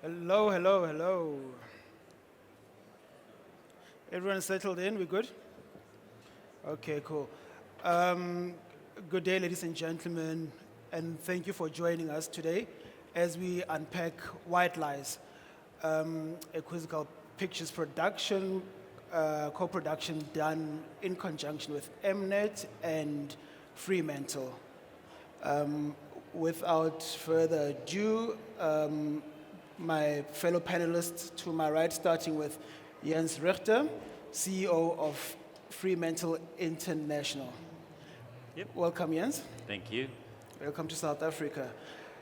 Hello, hello, hello. Everyone settled in? We good? Okay, cool. Um, Good day, ladies and gentlemen, and thank you for joining us today as we unpack White Lies, a Quizzical Pictures production, co-production done in conjunction with Mnet and Fremantle. Without further ado, my fellow panelists to my right, starting with Jens Richter, CEO of Fremantle International. Yep. Welcome, Jens. Thank you. Welcome to South Africa.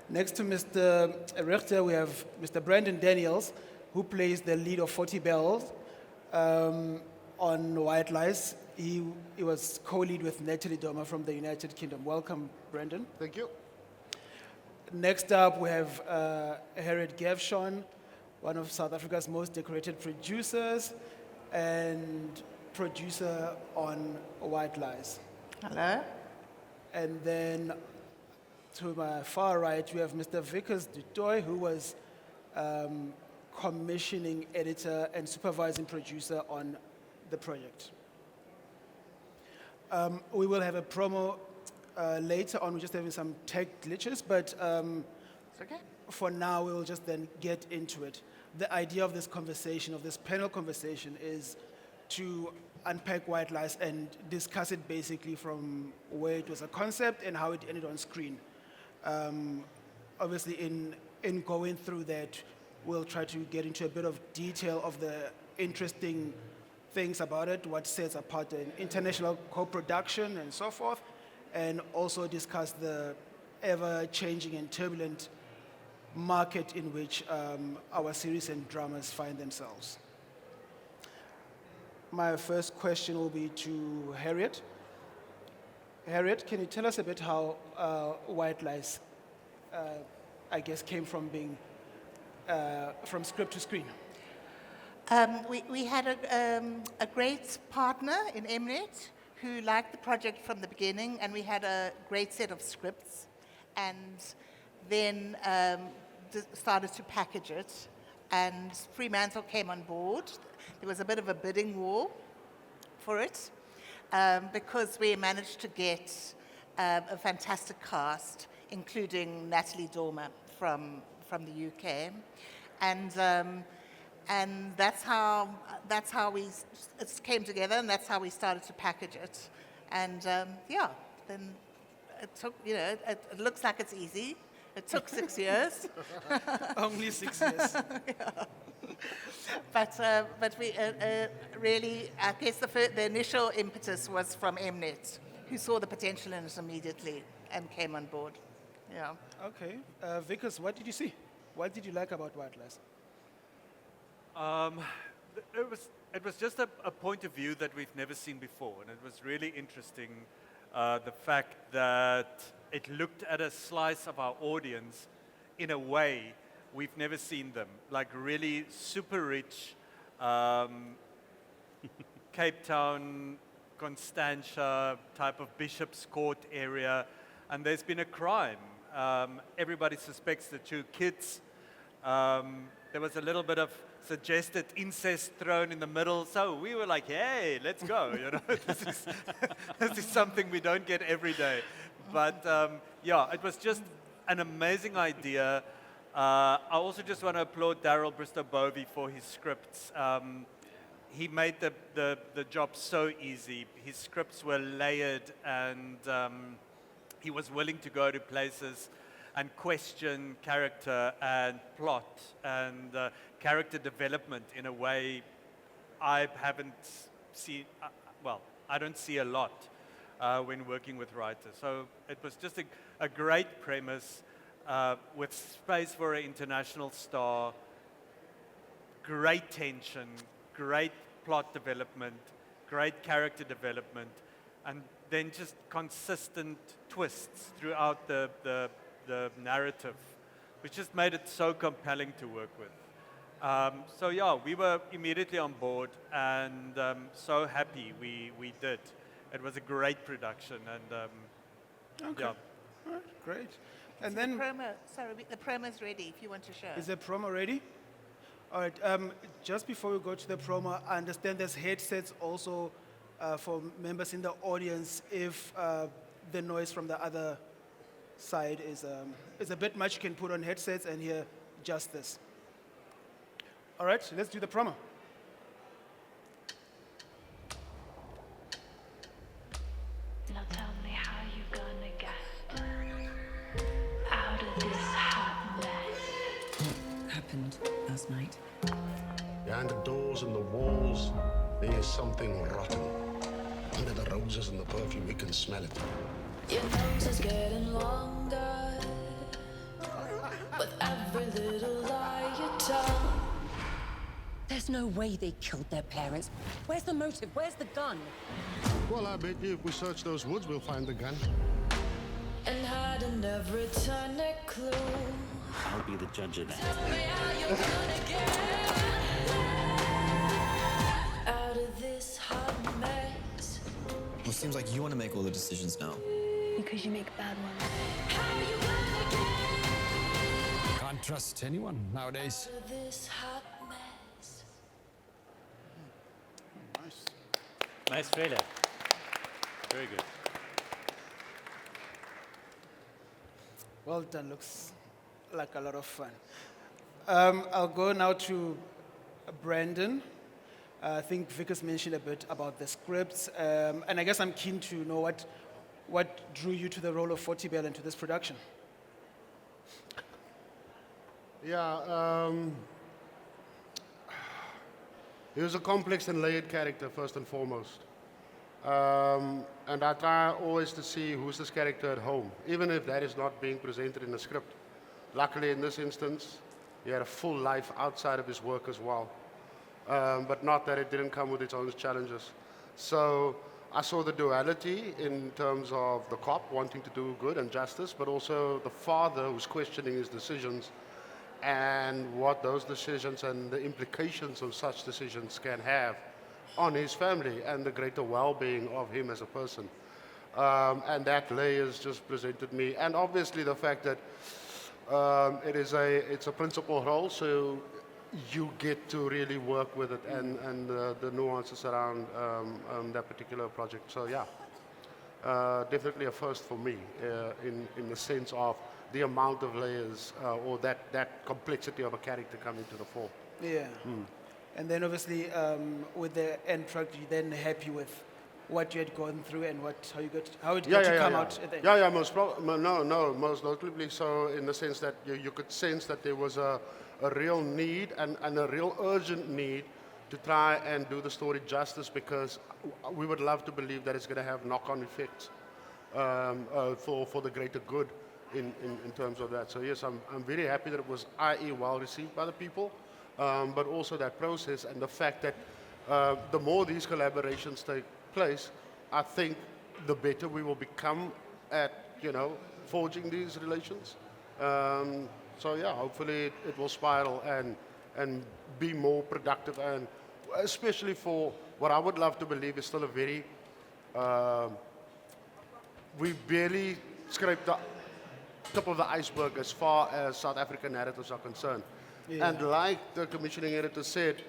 Next to Mr. Richter, we have Mr. Brandon Daniels, who plays the lead of 40 Bells on White Lies. He was co-lead with Natalie Doma from the United Kingdom. Welcome, Brandon. Thank you. Next up, we have Harriet Gavshon, one of South Africa's most decorated producers and producer on White Lies. Hello. And then to my far right, we have Mr. Vickers du Toit, who was commissioning editor and supervising producer on the project. We will have a promo later on. We're just having some tech glitches, but It's okay. for now, we will just then get into it. The idea of this conversation, of this panel conversation, is to unpack White Lies and discuss it basically from where it was a concept and how it ended on screen. Obviously, in going through that, we'll try to get into a bit of detail of the interesting things about it, what sets apart an international co-production and so forth, and also discuss the ever-changing and turbulent market in which our series and dramas find themselves. My first question will be to Harriet. Harriet, can you tell us a bit how White Lies, I guess, came from being from script to screen? We had a great partner in Mnet who liked the project from the beginning, and we had a great set of scripts, and then started to package it, and Fremantle came on board. There was a bit of a bidding war for it, because we managed to get a fantastic cast, including Natalie Dormer from the UK, and that's how it came together, and that's how we started to package it, and then it took. It looks like it's easy. It took 6 years. Only 6 years. But we really, I guess the initial impetus was from Mnet, who saw the potential in it immediately and came on board. Yeah. Okay. Vickers, what did you see? What did you like about White Lies? It was just a point of view that we've never seen before, and it was really interesting, the fact that it looked at a slice of our audience in a way we've never seen them, like really super rich, Cape Town, Constantia type of Bishop's Court area, and there's been a crime. Everybody suspects the two kids. There was a little bit of suggested incest thrown in the middle, so we were like, hey, let's go, this is something we don't get every day. But it was just an amazing idea. I also just want to applaud Daryl Bristow-Bovey for his scripts. He made the job so easy. His scripts were layered, and he was willing to go to places and question character and plot and character development in a way I haven't seen, I don't see a lot when working with writers. So it was just a great premise with space for an international star, great tension, great plot development, great character development, and then just consistent twists throughout the narrative, which just made it so compelling to work with. We were immediately on board, and so happy we did. It was a great production, and Okay. All right, great. And The then, promo, sorry, the promo's ready if you want to show. is the promo ready? All right, just before we go to the promo, I understand there's headsets also for members in the audience if the noise from the other side is a bit much. You can put on headsets and hear just this. All right, let's do the promo. Now tell me how you gonna get out of this hot mess. What happened last night? Behind the doors and the walls, there is something rotten. Under the roses and the perfume, we can smell it. Your nose is getting longer with every little lie you tell. There's no way they killed their parents. Where's the motive? Where's the gun? Well, I bet you if we search those woods, we'll find the gun. And hiding every tiny clue. I'll be the judge of that. Tell me how you gonna get out of this hot mess. Well, it seems like you want to make all the decisions now. Because you make bad ones. How you gonna get Can't trust anyone nowadays. out of this hot mess? Nice trailer. Very good. Well done, looks like a lot of fun. I'll go now to Brandon. I think Vic has mentioned a bit about the scripts, and I guess I'm keen to know what drew you to the role of Fortibel and to this production. Yeah, he was a complex and layered character, first and foremost. And I try always to see who's this character at home, even if that is not being presented in the script. Luckily, in this instance, he had a full life outside of his work as well. But not that it didn't come with its own challenges. So I saw the duality in terms of the cop wanting to do good and justice, but also the father who's questioning his decisions and what those decisions and the implications of such decisions can have on his family and the greater well-being of him as a person. And that layers just presented me. And obviously the fact that it's a principal role, so you get to really work with it and the nuances around that particular project. So yeah, definitely a first for me in the sense of the amount of layers or that complexity of a character coming to the fore. Yeah. And then obviously with the end product, you're then happy with what you had gone through and how it got to come out at the end. Yeah, most notably so in the sense that you could sense that there was a real need and a real urgent need to try and do the story justice, because we would love to believe that it's going to have knock-on effects for the greater good in terms of that. So yes, I'm very happy that it was, i.e. well received by the people, but also that process and the fact that the more these collaborations take place, I think the better we will become at, forging these relations. So yeah, hopefully it will spiral and be more productive, and especially for what I would love to believe is still a very, we barely scraped the tip of the iceberg as far as South African narratives are concerned. Yeah. And like the commissioning editor said,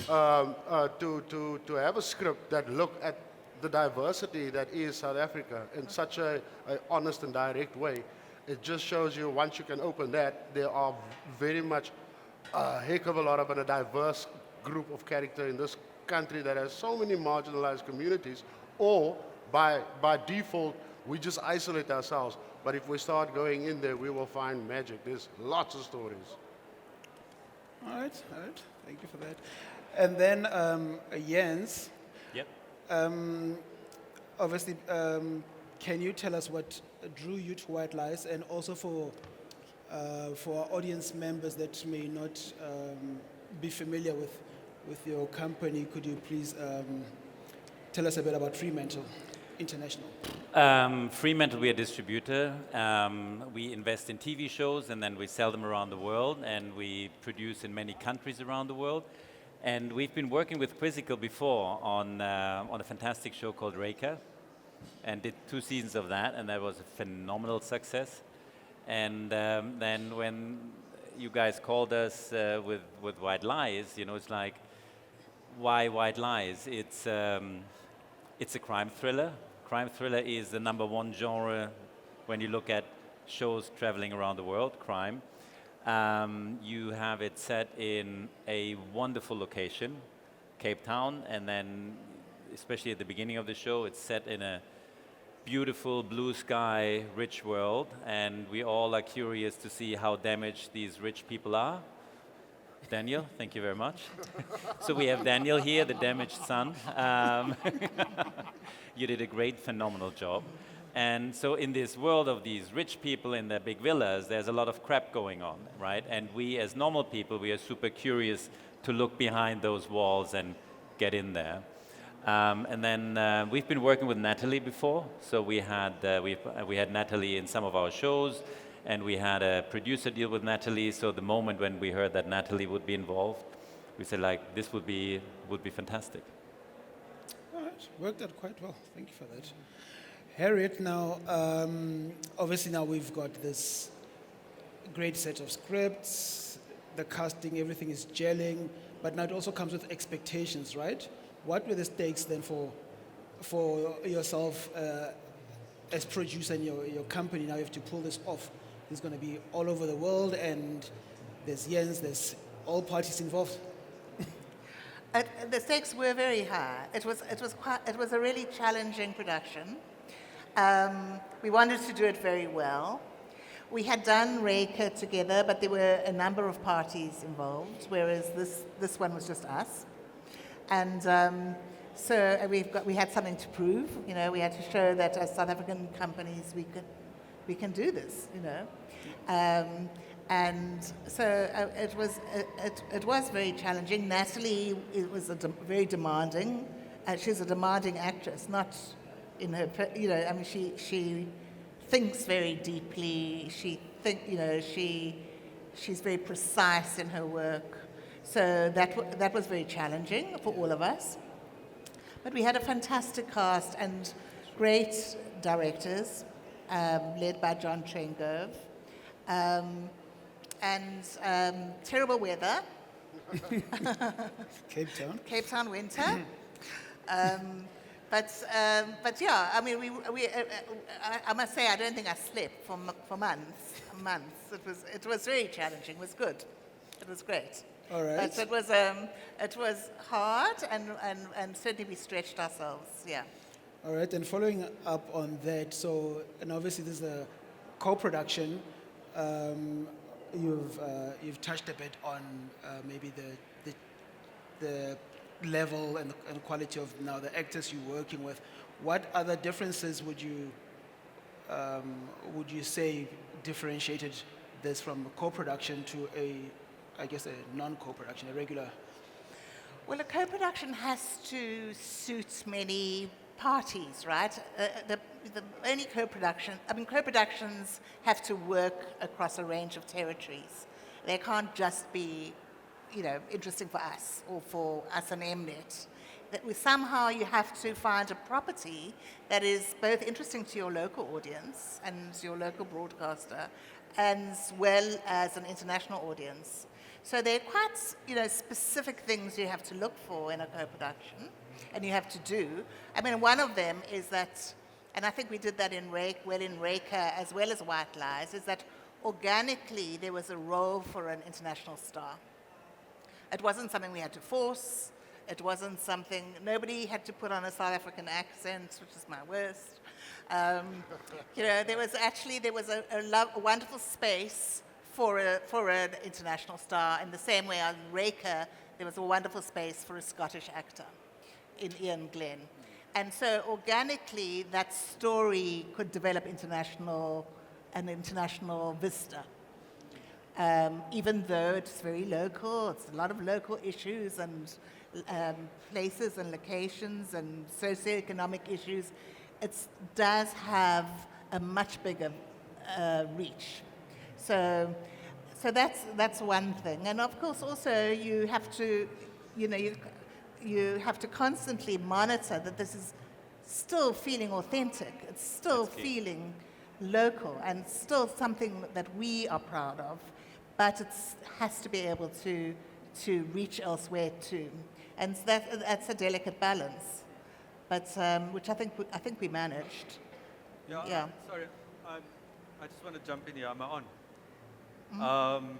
to have a script that looked at the diversity that is South Africa in such a honest and direct way, it just shows you once you can open that, there are very much a heck of a lot of a diverse group of character in this country that has so many marginalized communities, or by default, we just isolate ourselves. But if we start going in there, we will find magic. There's lots of stories. All right. Thank you for that. And then Jens, Yep. obviously, can you tell us what drew you to White Lies, and also for our audience members that may not be familiar with your company, could you please tell us a bit about Fremantle International? Fremantle, we're a distributor. We invest in TV shows and then we sell them around the world, and we produce in many countries around the world. And we've been working with Quizzical before on a fantastic show called Richter, and did 2 seasons of that, and that was a phenomenal success. And then when you guys called us with White Lies, you know, it's like, why White Lies? It's a crime thriller. Crime thriller is the #1 genre when you look at shows traveling around the world, crime. You have it set in a wonderful location, Cape Town, and then, especially at the beginning of the show, it's set in a beautiful blue sky, rich world, and we all are curious to see how damaged these rich people are. Daniel, thank you very much. So we have Daniel here, the damaged son. You did a great, phenomenal job. And so in this world of these rich people in their big villas, there's a lot of crap going on, right? And we as normal people, we are super curious to look behind those walls and get in there. And then we've been working with Natalie before. So we had Natalie in some of our shows, and we had a producer deal with Natalie. So the moment when we heard that Natalie would be involved, we said, like, this would be fantastic. All right, worked out quite well. Thank you for that. Harriet, now, obviously now we've got this great set of scripts, the casting, everything is gelling, but now it also comes with expectations, right? What were the stakes then for yourself as producer and your company? Now you have to pull this off. It's going to be all over the world, and there's Jens, there's all parties involved. The stakes were very high. It was a really challenging production. We wanted to do it very well. We had done Richter together, but there were a number of parties involved, whereas this one was just us. And so we had something to prove. You know, we had to show that as South African companies we can do this. You know, and so it was very challenging. Natalie was very demanding. She's a demanding actress, not in her. You know, I mean, she thinks very deeply. She's very precise in her work. So that was very challenging for all of us. But we had a fantastic cast and great directors, led by John Trengove, and terrible weather. Cape Town winter. But yeah, I mean, I must say, I don't think I slept for months. It was very challenging. It was good. It was great. All right. But it was hard, and certainly we stretched ourselves. Yeah. All right, and following up on that, so, and obviously this is a co-production. You've touched a bit on maybe the level and the quality of now the actors you're working with. What other differences would you say differentiated this from a co-production to a non-co-production, a regular? Well, a co-production has to suit many parties, right? The only co-productions have to work across a range of territories. They can't just be, interesting for us or for us and Mnet. Somehow you have to find a property that is both interesting to your local audience and your local broadcaster, as well as an international audience. So there are quite, specific things you have to look for in a co-production, and you have to do. I mean, one of them is that, and I think we did that in Richter as well as White Lies, is that organically there was a role for an international star. It wasn't something we had to force. It wasn't something, nobody had to put on a South African accent, which is my worst. There was a wonderful space for an international star, in the same way on Richter, there was a wonderful space for a Scottish actor in Ian Glenn. And so organically, that story could develop an international vista. Even though it's very local, it's a lot of local issues and places and locations and socioeconomic issues, it does have a much bigger reach. So that's one thing. And of course, also you have to, you have to constantly monitor that this is still feeling authentic. It's still feeling local and still something that we are proud of, but it has to be able to reach elsewhere too. And that's a delicate balance, but which I think we managed. Yeah. Sorry, I just want to jump in here. Am I on?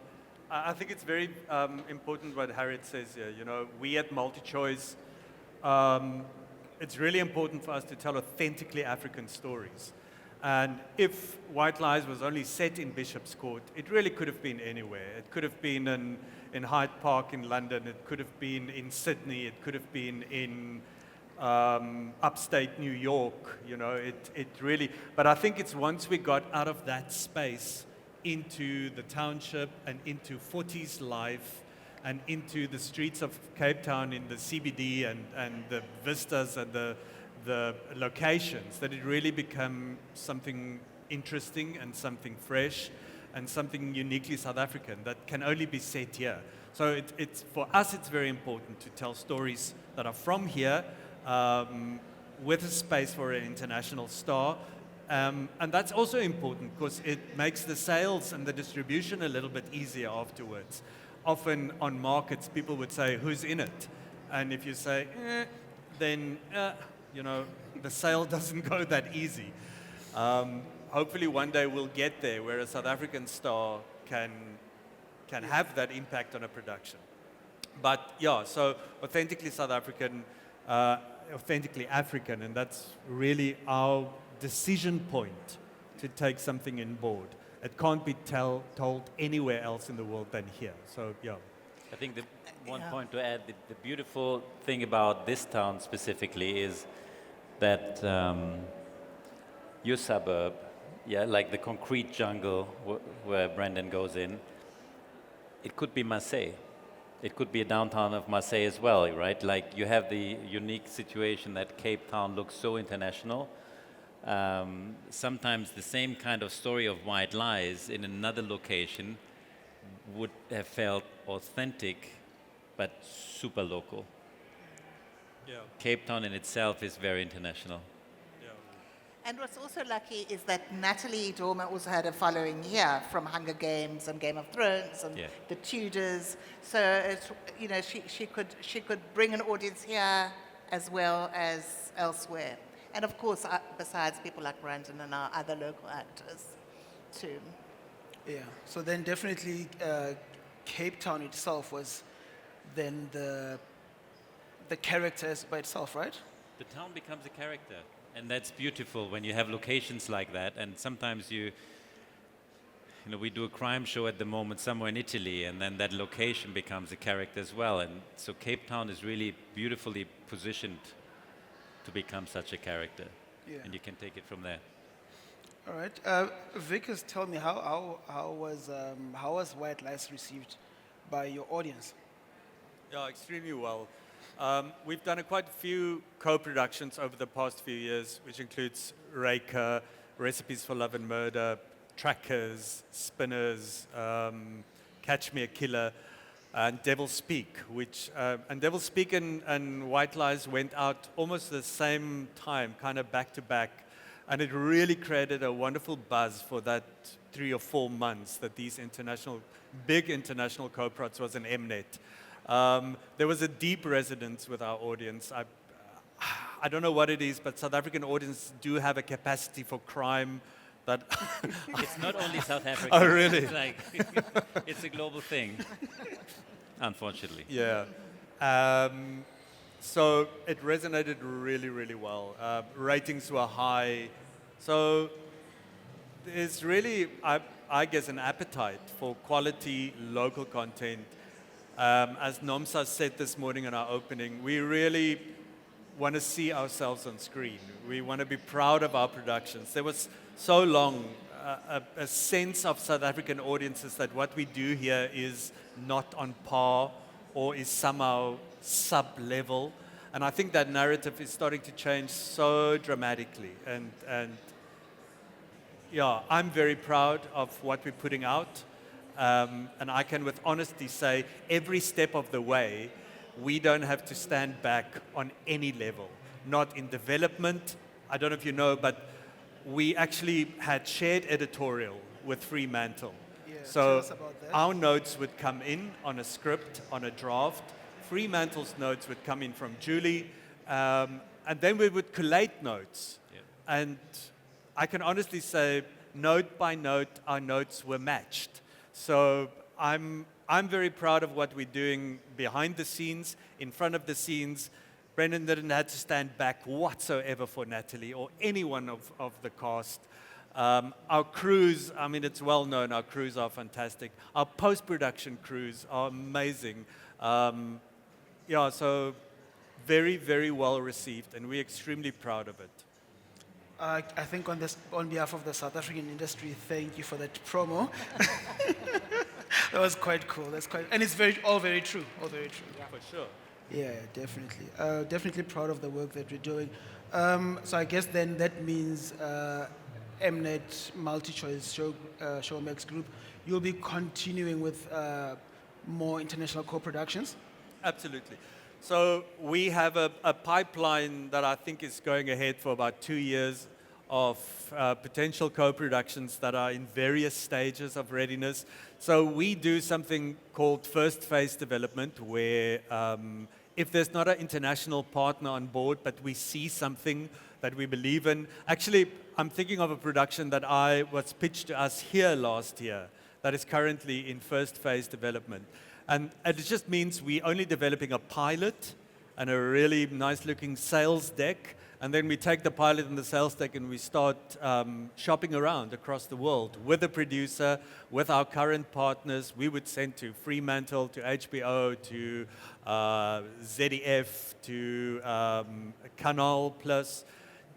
I think it's very important what Harriet says here. You know, we at MultiChoice, it's really important for us to tell authentically African stories. And if White Lies was only set in Bishop's Court, it really could have been anywhere. It could have been in Hyde Park in London. It could have been in Sydney. It could have been in upstate New York. You know, it really. But I think it's once we got out of that space into the township and into 40s life and into the streets of Cape Town in the CBD and the vistas and the locations that it really become something interesting and something fresh and something uniquely South African that can only be set here. So it's for us, it's very important to tell stories that are from here with a space for an international star. And that's also important because it makes the sales and the distribution a little bit easier afterwards. Often on markets, people would say, who's in it? And if you say, then you know, the sale doesn't go that easy. Hopefully one day we'll get there where a South African star can have that impact on a production. But yeah, so authentically South African, authentically African, and that's really our decision point to take something in board. It can't be told anywhere else in the world than here. So yeah. I think the one point to add, the beautiful thing about this town specifically is that your suburb, like the concrete jungle where Brendan goes in, it could be Marseille. It could be a downtown of Marseille as well, right? Like you have the unique situation that Cape Town looks so international. Sometimes the same kind of story of White Lies in another location would have felt authentic, but super local. Yeah. Cape Town in itself is very international. Yeah. And what's also lucky is that Natalie Dormer also had a following here from Hunger Games and Game of Thrones and the Tudors. So it's, you know, she could bring an audience here as well as elsewhere. And of course, besides people like Brandon and our other local actors too. Yeah, so then definitely Cape Town itself was then the characters by itself, right? The town becomes a character, and that's beautiful when you have locations like that. And sometimes you know, we do a crime show at the moment somewhere in Italy, and then that location becomes a character as well. And so Cape Town is really beautifully positioned to become such a character, and you can take it from there. All right, Vickers, tell me how was White Lies received by your audience? Yeah, extremely well. We've done quite a few co-productions over the past few years, which includes Richter, Recipes for Love and Murder, Trackers, Spinners, Catch Me a Killer, and Devil Speak, and Devil Speak and White Lies went out almost the same time, kind of back to back, and it really created a wonderful buzz for that 3 or 4 months that these big international co-prods was an Mnet. There was a deep resonance with our audience. I don't know what it is, but South African audiences do have a capacity for crime that... It's not only South Africa. Oh, really? It's like, it's a global thing, unfortunately. Yeah. So it resonated really, really well. Ratings were high. So there's really, I guess, an appetite for quality local content. As Nomsa said this morning in our opening, we really want to see ourselves on screen. We want to be proud of our productions. There was so long a sense of South African audiences that what we do here is not on par or is somehow sub-level. And I think that narrative is starting to change so dramatically. And yeah, I'm very proud of what we're putting out. And I can with honesty say every step of the way, we don't have to stand back on any level. Not in development, I don't know if you know, but we actually had shared editorial with Fremantle. Yeah. So tell us about that. our notes would come in on a script, on a draft. Fremantle's notes would come in from Julie, and then we would collate notes. And I can honestly say, note by note, our notes were matched. So I'm very proud of what we're doing behind the scenes, in front of the scenes. Brendan didn't have to stand back whatsoever for Natalie or anyone of the cast. Our crews, I mean, it's well known, our crews are fantastic. Our post-production crews are amazing. So very, very well received, and we're extremely proud of it. I think on behalf of the South African industry, thank you for that promo. That was quite cool. And it's all very true. All very true. Yeah. For sure. Yeah, definitely. Definitely proud of the work that we're doing. So I guess then that means Mnet Multi-Choice Showmax Group, you'll be continuing with more international co-productions? Absolutely. So we have a pipeline that I think is going ahead for about 2 years of potential co-productions that are in various stages of readiness. So we do something called first phase development, where if there's not an international partner on board, but we see something that we believe in. Actually, I'm thinking of a production that was pitched to us here last year that is currently in first phase development. And it just means we're only developing a pilot and a really nice-looking sales deck, and then we take the pilot and the sales deck and we start shopping around across the world with the producer, with our current partners. We would send to Fremantle, to HBO, to ZDF, to Canal Plus,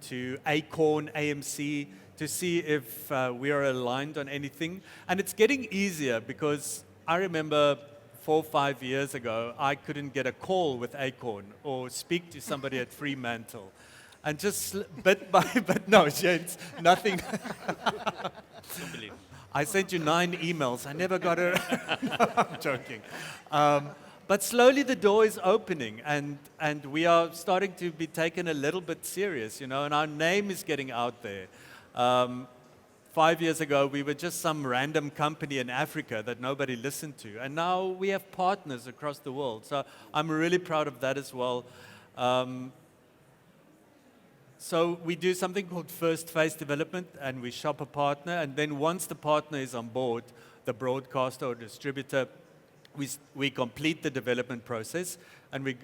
to Acorn, AMC, to see if we are aligned on anything. And it's getting easier because I remember 4 or 5 years ago, I couldn't get a call with Acorn or speak to somebody at Fremantle. And just bit by bit, no, James, nothing. I sent you 9 emails. I never got a. No, I'm joking. But slowly the door is opening, and we are starting to be taken a little bit serious, and our name is getting out there. 5 years ago, we were just some random company in Africa that nobody listened to. And now we have partners across the world. So I'm really proud of that as well. So we do something called first phase development, and we shop a partner. And then once the partner is on board, the broadcaster or distributor, we complete the development process, and we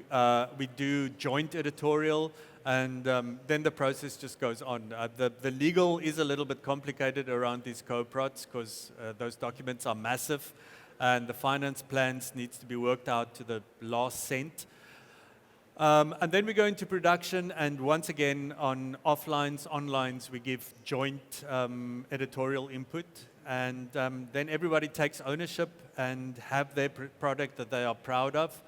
do joint editorial. And then the process just goes on. The legal is a little bit complicated around these co-prods because those documents are massive, and the finance plans needs to be worked out to the last cent. And then we go into production, and once again on offlines, onlines, we give joint editorial input, and then everybody takes ownership and have their product that they are proud of,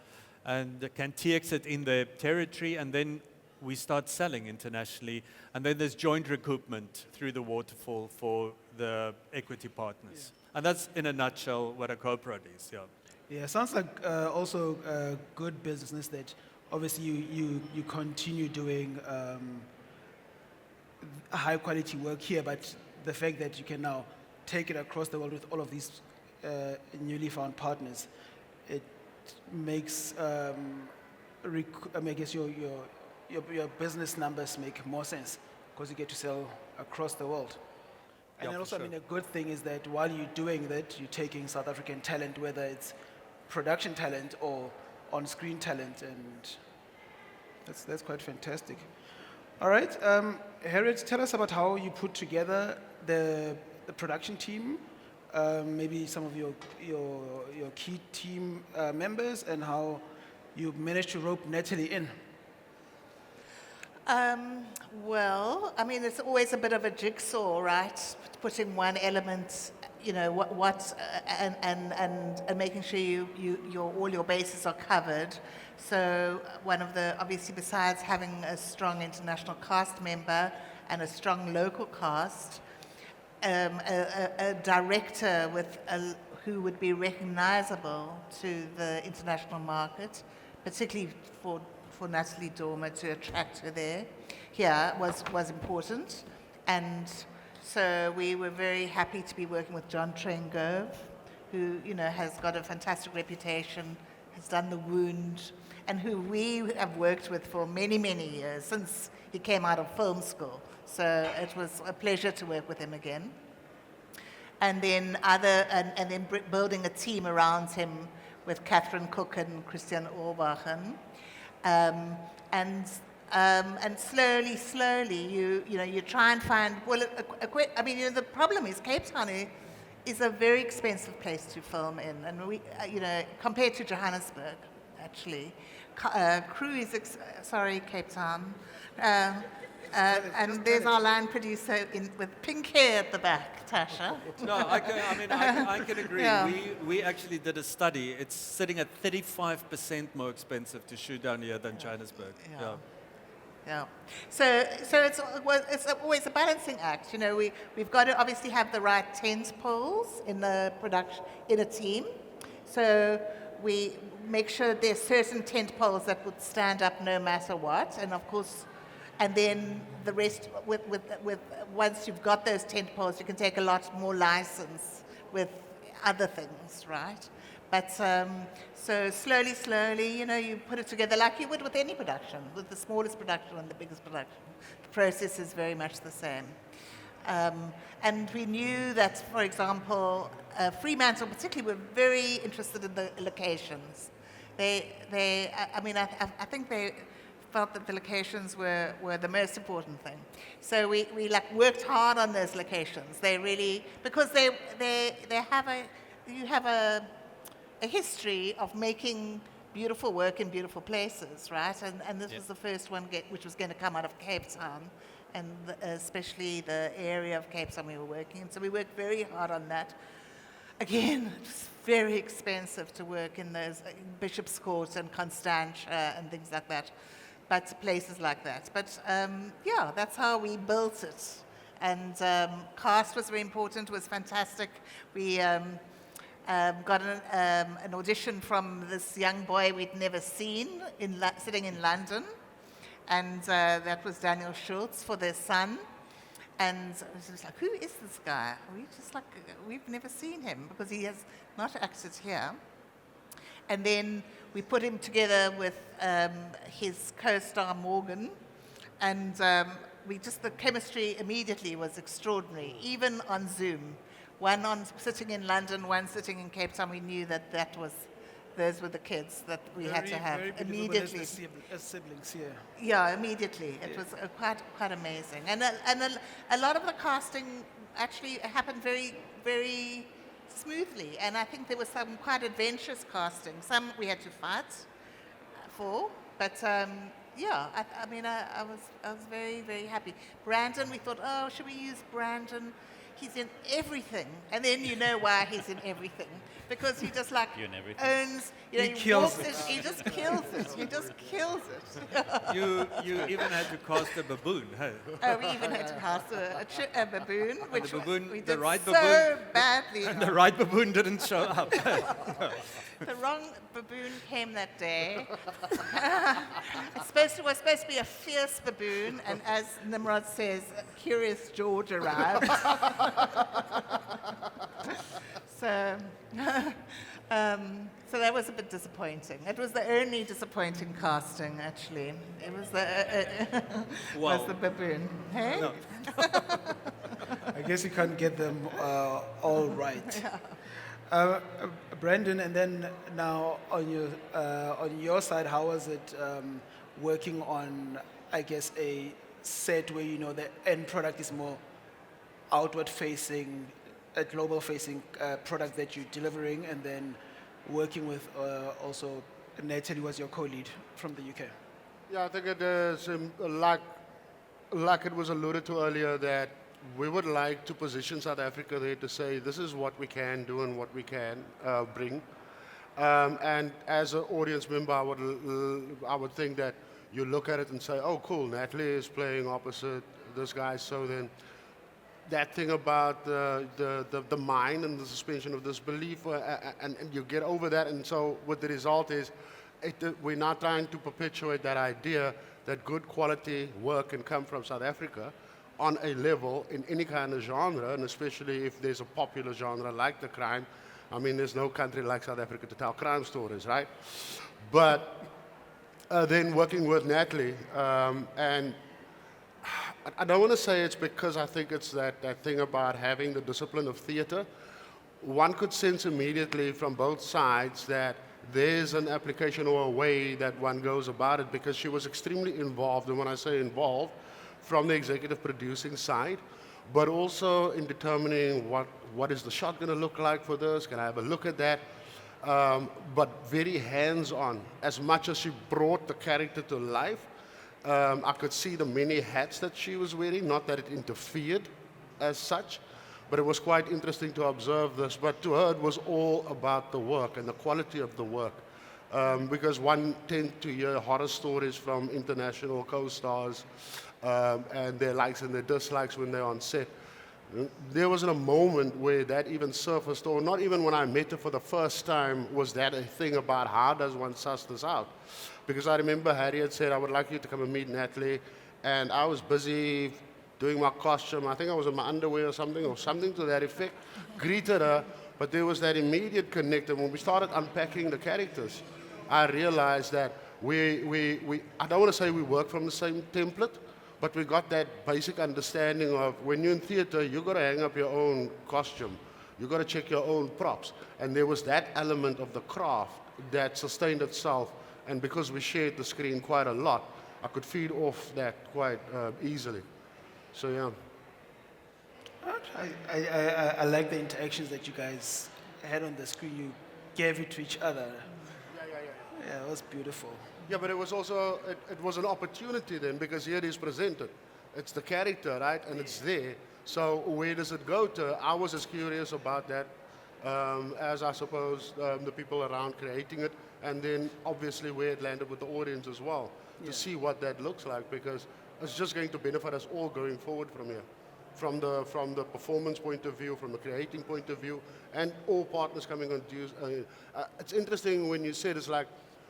and can TX it in their territory, and then we start selling internationally, and then there's joint recoupment through the waterfall for the equity partners. Yeah. And that's, in a nutshell, what a co-prod is. Yeah. Yeah, sounds like also good business that obviously you continue doing high-quality work here, but the fact that you can now take it across the world with all of these newly found partners, it makes, I guess, your business numbers make more sense because you get to sell across the world. And also, sure. I mean, a good thing is that while you're doing that, you're taking South African talent, whether it's production talent or on-screen talent, and that's quite fantastic. All right, Harriet, tell us about how you put together the production team, maybe some of your key team members, and how you managed to rope Natalie in. Well, I mean, it's always a bit of a jigsaw, right? Putting one element, and making sure all your bases are covered. So one of the, obviously, besides having a strong international cast member and a strong local cast, a director who would be recognizable to the international market, particularly for Natalie Dormer to attract her there, was important. And so we were very happy to be working with John Trengove, who, has got a fantastic reputation, has done The Wound, and who we have worked with for many, many years, since he came out of film school. So it was a pleasure to work with him again. And then building a team around him with Catherine Cook and Christian Orbachen. And slowly, you try and find, the problem is Cape Town is a very expensive place to film in. And we, compared to Johannesburg, actually. Crew is, Cape Town. And there's our line producer with pink hair at the back, Tasha. No, I can agree. Yeah. We actually did a study. It's sitting at 35% more expensive to shoot down here than Johannesburg. Yeah. Yeah. So it's always a balancing act. We've got to obviously have the right tent poles in the production, in a team. So we make sure there's certain tent poles that would stand up no matter what. And of course, and then the rest, once you've got those tent poles, you can take a lot more license with other things, right? But so slowly, you put it together like you would with any production, with the smallest production and the biggest production. The process is very much the same. And we knew that, for example, Fremantle particularly were very interested in the locations. I think they felt that the locations were the most important thing. So we worked hard on those locations. They really, because you have a history of making beautiful work in beautiful places, right? And this was the first one which was going to come out of Cape Town, and especially the area of Cape Town we were working in. So we worked very hard on that. Again, it was very expensive to work in those Bishop's Court and Constantia and things like that, but places like that. But that's how we built it. And cast was very important, was fantastic. We got an audition from this young boy we'd never seen sitting in London, and that was Daniel Schultz for their son. And I was just like, who is this guy? We've never seen him because he has not acted here. And then we put him together with his co-star Morgan, and the chemistry immediately was extraordinary, even on Zoom. One sitting in London, one sitting in Cape Town. We knew those were the kids that we had to have immediately. As siblings, yeah. Yeah, immediately. It was quite amazing. And a lot of the casting actually happened very, very smoothly. And I think there was some quite adventurous casting. Some we had to fight for, but I was very, very happy. Brandon, we thought, should we use Brandon? He's in everything, and then you know why he's in everything, because he just owns. He kills walks it. He just kills it. He just kills it. You even had to cast a baboon, hey? Oh, we even had to cast a baboon, which we did so badly. And the right baboon didn't show up. The wrong baboon came that day. It was supposed to be a fierce baboon, and as Nimrod says, Curious George arrived. So that was a bit disappointing. It was the only disappointing casting, actually. It was was the baboon. Hey? No. I guess you can't get them all right. Brandon, and then now on your side, how was it working on, I guess, a set where the end product is more outward-facing, a global-facing product that you're delivering, and then working with also Natalie was your co-lead from the UK? Yeah, I think it is like it was alluded to earlier, that we would like to position South Africa there to say this is what we can do and what we can bring. And as an audience member, I would think that you look at it and say, oh, cool, Natalie is playing opposite this guy. So then that thing about the mind and the suspension of disbelief, and you get over that. And so what the result is, we're not trying to perpetuate that idea that good quality work can come from South Africa on a level in any kind of genre, and especially if there's a popular genre like the crime, I mean, there's no country like South Africa to tell crime stories, right? But then working with Natalie, and I don't want to say it's because I think it's that thing about having the discipline of theater. One could sense immediately from both sides that there's an application or a way that one goes about it, because she was extremely involved, and when I say involved, from the executive producing side, but also in determining what is the shot going to look like for this, can I have a look at that, but very hands-on. As much as she brought the character to life, I could see the many hats that she was wearing, not that it interfered as such, but it was quite interesting to observe this. But to her, it was all about the work and the quality of the work. Because one tends to hear horror stories from international co-stars and their likes and their dislikes when they're on set. There wasn't a moment where that even surfaced, or not even when I met her for the first time was that a thing about how does one suss this out. Because I remember Harriet said, I would like you to come and meet Natalie, and I was busy doing my costume. I think I was in my underwear or something to that effect. Greeted her, but there was that immediate connect. And when we started unpacking the characters, I realized that I don't want to say we work from the same template, but we got that basic understanding of when you're in theater, you got to hang up your own costume. You got to check your own props. And there was that element of the craft that sustained itself. And because we shared the screen quite a lot, I could feed off that quite easily. So yeah. I like the interactions that you guys had on the screen. You gave it to each other. Yeah, it was beautiful. Yeah, but it was also, it was an opportunity then, because here it is presented. It's the character, right? And it's there. So where does it go to? I was as curious about that as I suppose the people around creating it. And then obviously where it landed with the audience as well, to see what that looks like, because it's just going to benefit us all going forward from here. From the performance point of view, from the creating point of view, and all partners coming on dues. It's interesting when you said it's like,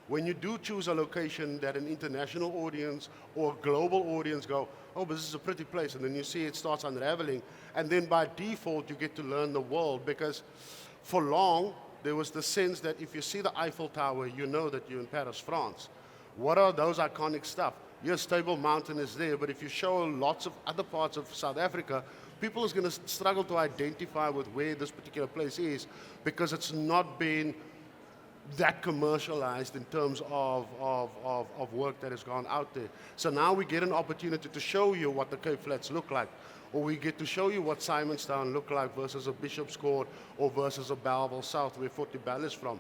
when you do choose a location that an international audience or global audience go, oh, but this is a pretty place, and then you see it starts unraveling, and then by default you get to learn the world, because for long there was the sense that if you see the Eiffel Tower, you know that you're in Paris, France. What are those iconic stuff? Yes, Table Mountain is there, but if you show lots of other parts of South Africa, people is going to struggle to identify with where this particular place is, because it's not been that commercialized in terms of work that has gone out there. So now we get an opportunity to show you what the Cape Flats look like, or we get to show you what Simonstown look like versus a Bishop's Court or versus a Bellville South where Forty Bell is from.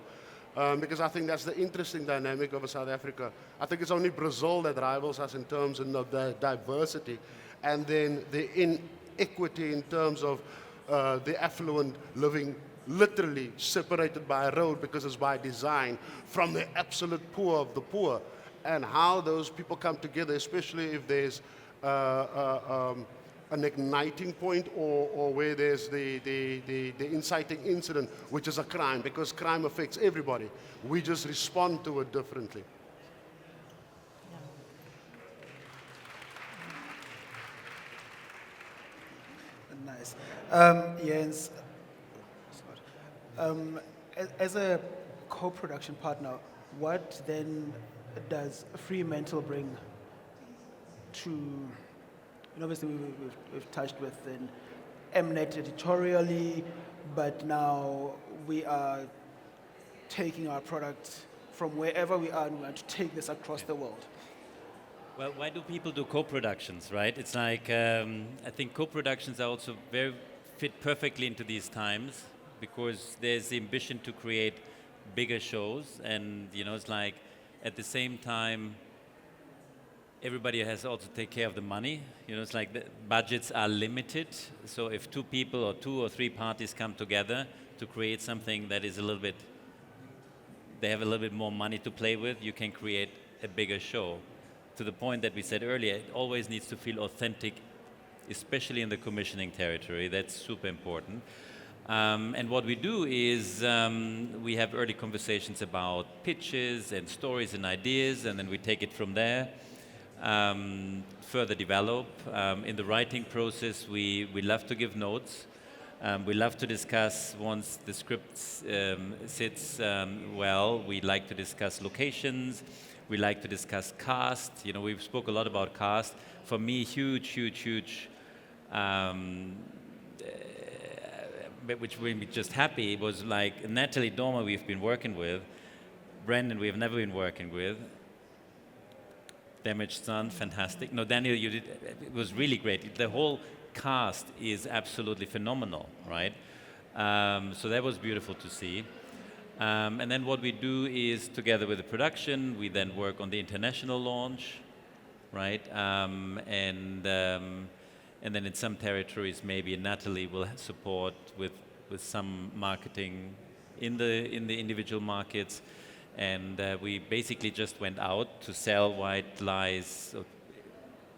Because I think that's the interesting dynamic of South Africa. I think it's only Brazil that rivals us in terms of the diversity, and then the inequity in terms of the affluent living literally separated by a road because it's by design from the absolute poor of the poor, and how those people come together, especially if there's an igniting point or where there's the inciting incident, which is a crime, because crime affects everybody. We just respond to it differently. Nice. Jens, as a co-production partner, what then does Fremantle bring to, and obviously we've touched with Mnet editorially, but now we are taking our product from wherever we are and we want to take this across the world. Well, why do people do co-productions, right? It's like, I think co-productions are also fit perfectly into these times, because there's the ambition to create bigger shows, and it's like at the same time everybody has also to take care of the money. It's like the budgets are limited, so if two people or two or three parties come together to create something that is they have a little bit more money to play with, you can create a bigger show. To the point that we said earlier, it always needs to feel authentic, especially in the commissioning territory. That's super important. And what we do is we have early conversations about pitches and stories and ideas, and then we take it from there, further develop. In the writing process, we love to give notes. We love to discuss once the script sits well. We like to discuss locations. We like to discuss cast. You know, we've spoke a lot about cast. For me, huge. Which made me just happy was like Natalie Dormer we've been working with, Brendan we have never been working with, Damaged Son, fantastic. No, Daniel, you did, it was really great. The whole cast is absolutely phenomenal, right? So that was beautiful to see. And then what we do is together with the production, we then work on the international launch, right? And then in some territories, maybe Natalie will support with some marketing in the individual markets. And we basically just went out to sell White Lies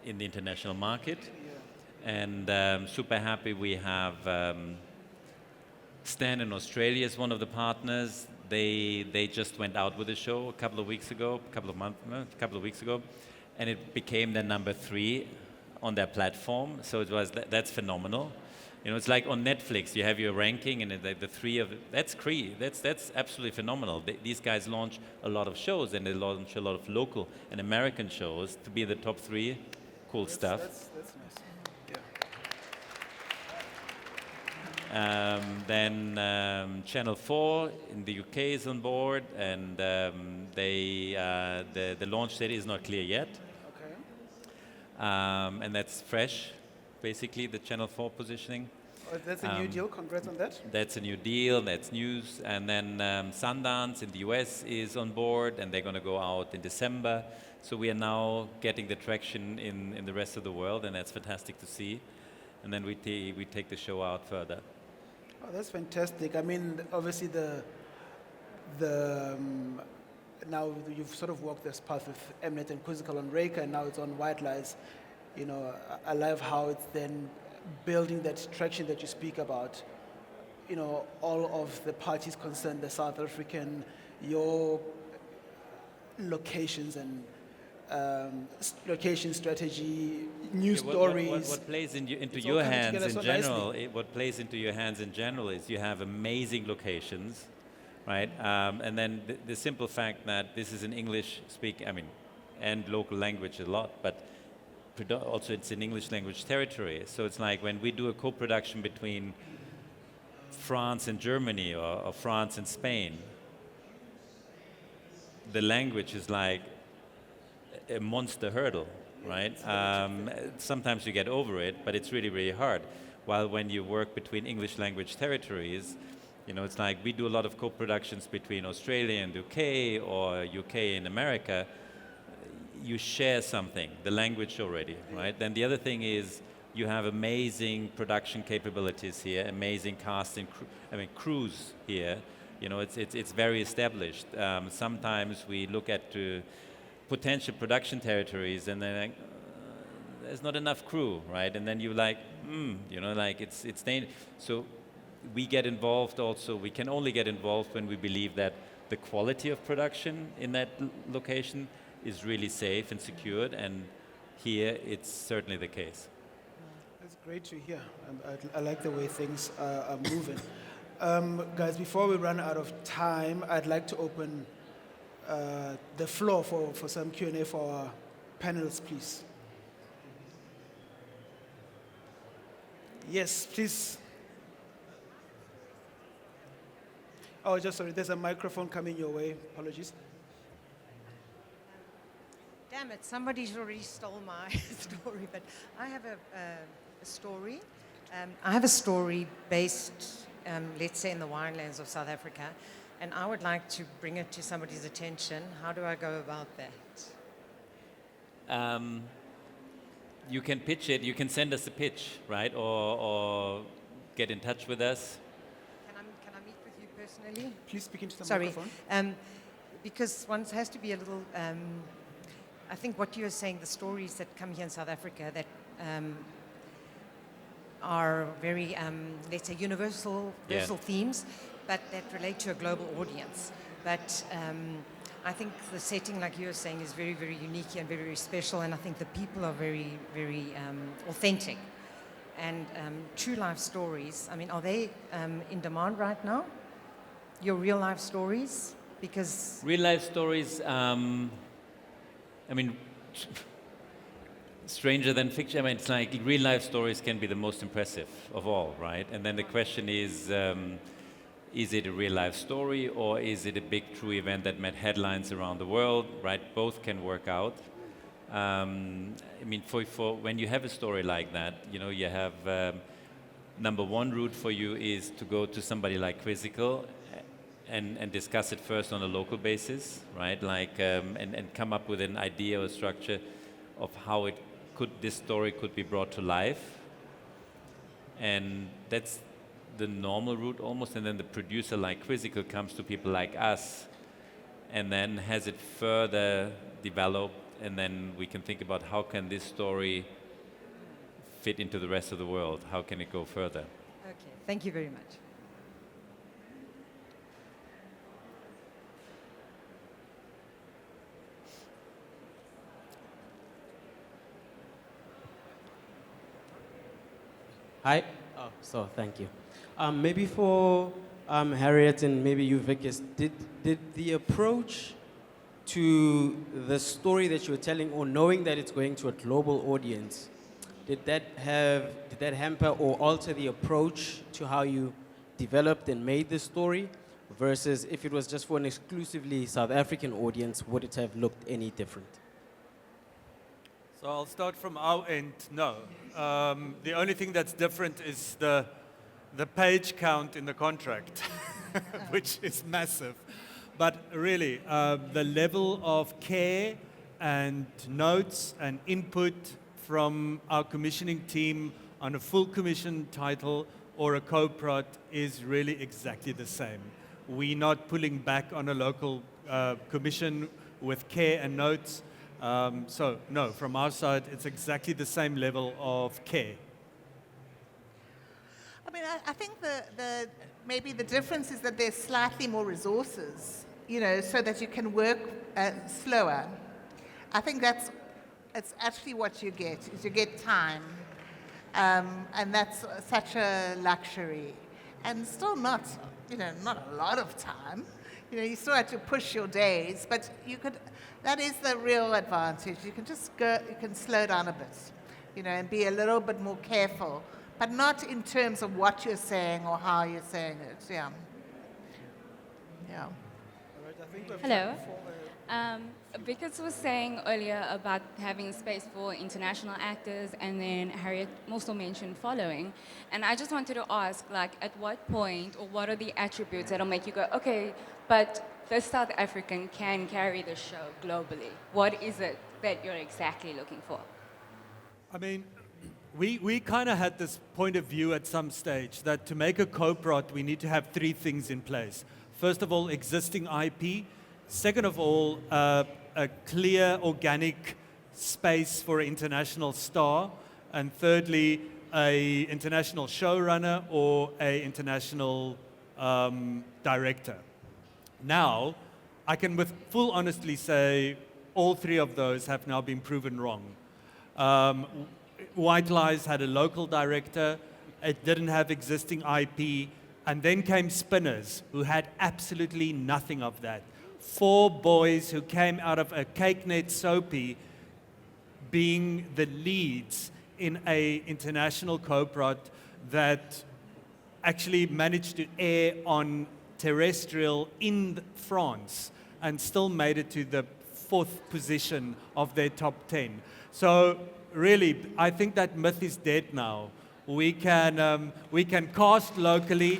in the international market. And super happy we have Stan in Australia as one of the partners. They just went out with the show a couple of weeks ago, a couple of weeks ago, and it became the number 3 on their platform. So that's phenomenal. You know, it's like on Netflix, you have your ranking, and the 3 of that's absolutely phenomenal. These guys launch a lot of shows, and they launch a lot of local and American shows to be in the top 3. Cool stuff. That's nice. Yeah. Then Channel 4 in the UK is on board, and the launch date is not clear yet. Okay. And that's fresh, basically, the Channel 4 positioning. Oh, that's a new deal. Congrats on that. That's a new deal, that's news. And then Sundance in the US is on board, and they're going to go out in December. So we are now getting the traction in the rest of the world, and that's fantastic to see. And then we take the show out further. Oh, that's fantastic. I mean, obviously now you've sort of walked this path with Mnet and Quizzical on Richter, and now it's on White Lies. You know, I love how it's then building that traction that you speak about. You know, all of the parties concerned, the South African, your locations and location strategy, news stories. What plays into It's all your coming hands together in so general? nicely. What plays into your hands in general is you have amazing locations, right? And then the simple fact that this is an English speak, I mean, and local language a lot, but also it's an English language territory. So it's like when we do a co-production between France and Germany or France and Spain, the language is like a monster hurdle, right? Sometimes you get over it, but it's really, really hard. While when you work between English language territories, you know, it's like we do a lot of co-productions between Australia and UK or UK and America. You share something, the language already, right? Then the other thing is you have amazing production capabilities here, amazing casting, crews here. You know, it's very established. Sometimes we look at potential production territories, and then like, there's not enough crew, right? And then you're like, you know, like it's so we get involved also. We can only get involved when we believe that the quality of production in that location is really safe and secured, and here it's certainly the case. That's great to hear. I like the way things are moving. Guys, before we run out of time, I'd like to open the floor for some Q&A for our panelists, please. Yes, please. Oh, just sorry, there's a microphone coming your way. Apologies. Damn it, somebody's already stole my story, but I have a story. I have a story based, let's say, in the winelands of South Africa, and I would like to bring it to somebody's attention. How do I go about that? You can pitch it, you can send us a pitch, right? Or get in touch with us. Can I meet with you personally? Please speak into the Sorry, microphone. because one has to be a little. I think what you are saying, the stories that come here in South Africa that are very, let's say, universal themes, but that relate to a global audience. But I think the setting, like you were saying, is very, very unique and very, very special, and I think the people are very, very authentic. and true life stories. I mean, are they in demand right now? Your real life stories? Because Real life stories, I mean, stranger than fiction. I mean, it's like real life stories can be the most impressive of all, right? And then the question is it a real life story or is it a big true event that made headlines around the world, right? Both can work out. I mean, for when you have a story like that, you know, you have number one route for you is to go to somebody like Quizzical and discuss it first on a local basis, right? Like, and come up with an idea or structure of how this story could be brought to life. And that's the normal route almost. And then the producer like Quizzical comes to people like us and then has it further developed. And then we can think about how can this story fit into the rest of the world? How can it go further? okay, thank you very much. Hi. Oh, so thank you. Maybe for Harriet and maybe you, Vickers, did the approach to the story that you were telling, or knowing that it's going to a global audience, did that hamper or alter the approach to how you developed and made the story, versus if it was just for an exclusively South African audience, would it have looked any different? So I'll start from our end. No. The only thing that's different is the page count in the contract, which is massive. But really, the level of care and notes and input from our commissioning team on a full commission title or a co-prod is really exactly the same. We're not pulling back on a local commission with care and notes. So no, from our side, it's exactly the same level of care. I mean, I think maybe the difference is that there's slightly more resources, you know, so that you can work slower. I think it's actually what you get, is you get time. And that's such a luxury. And still not a lot of time. You know, you still have to push your days, but that is the real advantage. You can just you can slow down a bit, you know, and be a little bit more careful, but not in terms of what you're saying or how you're saying it, yeah. Yeah. Hello. Vickers was saying earlier about having space for international actors, and then Harriet also mentioned following. And I just wanted to ask, like, at what point, or what are the attributes that'll make you go, okay, but the South African can carry the show globally? What is it that you're exactly looking for? I mean, we kind of had this point of view at some stage that to make a co-prod, we need to have three things in place. First of all, existing IP. Second of all, a clear, organic space for an international star. And thirdly, an international showrunner or an international director. Now, I can with full honesty say all three of those have now been proven wrong. White Lies had a local director. It didn't have existing IP. And then came Spinners, who had absolutely nothing of that. 4 boys who came out of a CakeNet soapy being the leads in an international co-prod that actually managed to air on terrestrial in France and still made it to the 4th position of their top 10. So really, I think that myth is dead now. We can cast locally.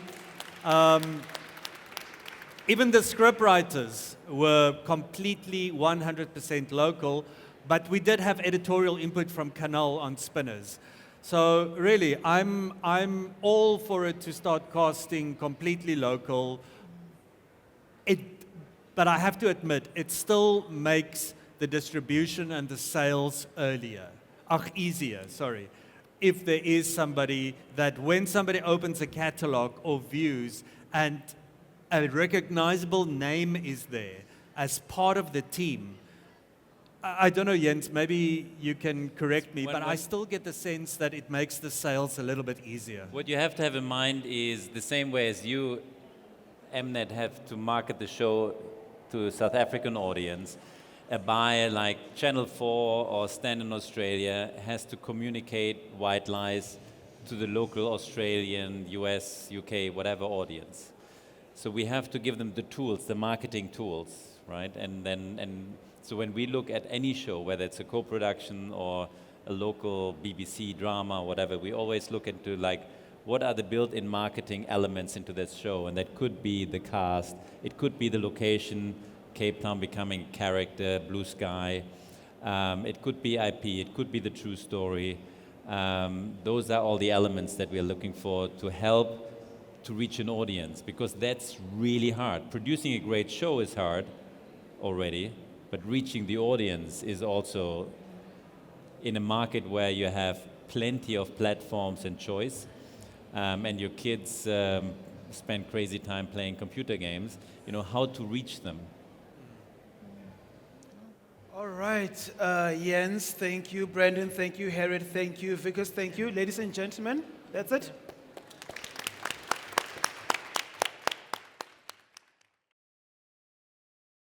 Even the scriptwriters were completely 100% local, but we did have editorial input from Canal on Spinners. So really, I'm all for it to start casting completely local. But I have to admit, it still makes the distribution and the sales easier, sorry. If there is somebody that when somebody opens a catalog or views and a recognizable name is there as part of the team, I don't know, Jens, maybe you can correct me, When- but I when- still get the sense that it makes the sales a little bit easier. What you have to have in mind is the same way as you, Mnet, have to market the show to a South African audience, a buyer like Channel 4 or Stand in Australia has to communicate white lies to the local Australian, US, UK, whatever audience. So we have to give them the tools, the marketing tools, right? So when we look at any show, whether it's a co-production or a local BBC drama, whatever, we always look into like, what are the built-in marketing elements into this show? And that could be the cast, it could be the location, Cape Town becoming a character, blue sky, it could be IP, it could be the true story. Those are all the elements that we are looking for to help to reach an audience, because that's really hard. Producing a great show is hard already, but reaching the audience is also, in a market where you have plenty of platforms and choice, and your kids spend crazy time playing computer games, you know, how to reach them. All right, Jens, thank you. Brandon, thank you. Harriet, thank you. Vickers, thank you. Ladies and gentlemen, that's it.